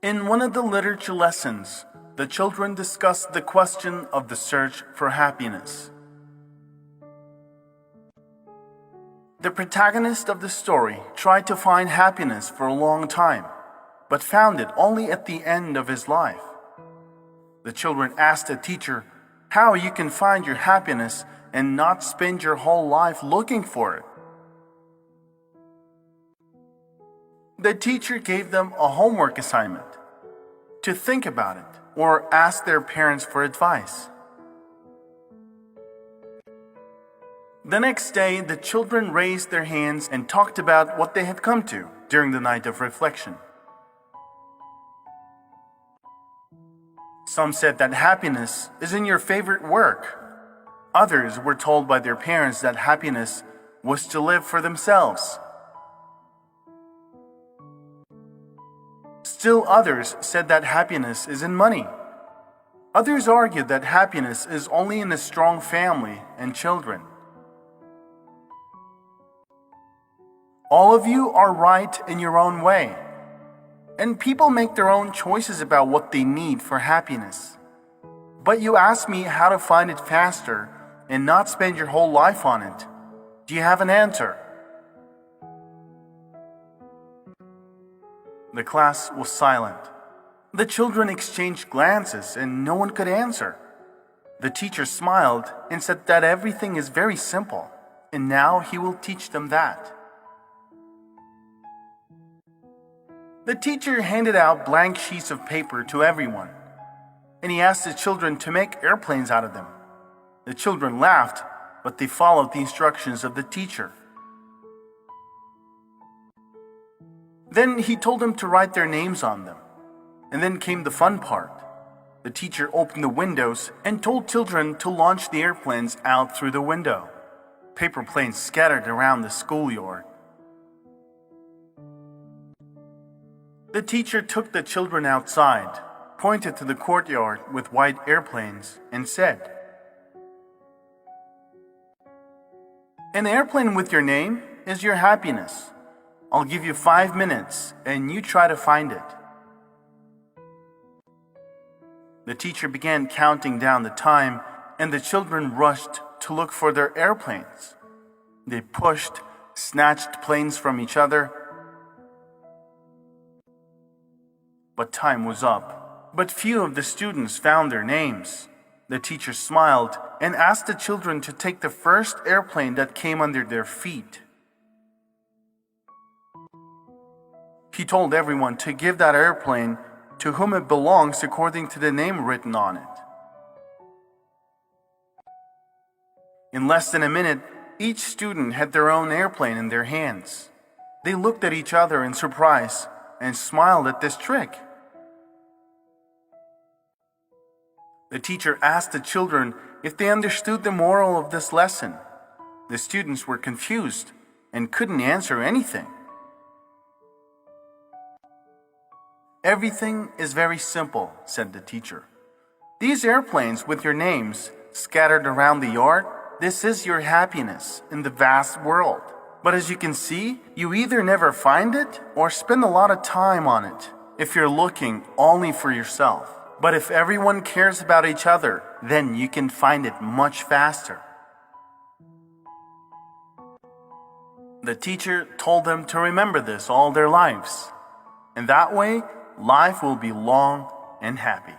In one of the literature lessons, the children discussed the question of the search for happiness. The protagonist of the story tried to find happiness for a long time, but found it only at the end of his life. The children asked the teacher how you can find your happiness and not spend your whole life looking for it. The teacher gave them a homework assignment to think about it or ask their parents for advice. The next day, the children raised their hands and talked about what they had come to during the night of reflection. Some said that happiness is in your favorite work. Others were told by their parents that happiness was to live for themselves. Still others said that happiness is in money. Others argued that happiness is only in a strong family and children. All of you are right in your own way, and people make their own choices about what they need for happiness. But you ask me how to find it faster and not spend your whole life on it. Do you have an answer? The class was silent. The children exchanged glances and no one could answer. The teacher smiled and said that everything is very simple, and now he will teach them that. The teacher handed out blank sheets of paper to everyone, and he asked the children to make airplanes out of them. The children laughed, but they followed the instructions of the teacher. Then he told them to write their names on them. And then came the fun part. The teacher opened the windows and told children to launch the airplanes out through the window. Paper planes scattered around the schoolyard. The teacher took the children outside, pointed to the courtyard with white airplanes, and said, "An airplane with your name is your happiness. I'll give you 5 minutes and you try to find it." The teacher began counting down the time and the children rushed to look for their airplanes. They pushed, snatched planes from each other. But time was up. But few of the students found their names. The teacher smiled and asked the children to take the first airplane that came under their feet. He told everyone to give that airplane to whom it belongs according to the name written on it. In less than a minute, each student had their own airplane in their hands. They looked at each other in surprise and smiled at this trick. The teacher asked the children if they understood the moral of this lesson. The students were confused and couldn't answer anything. "Everything is very simple," said the teacher. "These airplanes with your names scattered around the yard, this is your happiness in the vast world. But as you can see, you either never find it or spend a lot of time on it if you're looking only for yourself. But if everyone cares about each other, then you can find it much faster." The teacher told them to remember this all their lives. And that way, life will be long and happy.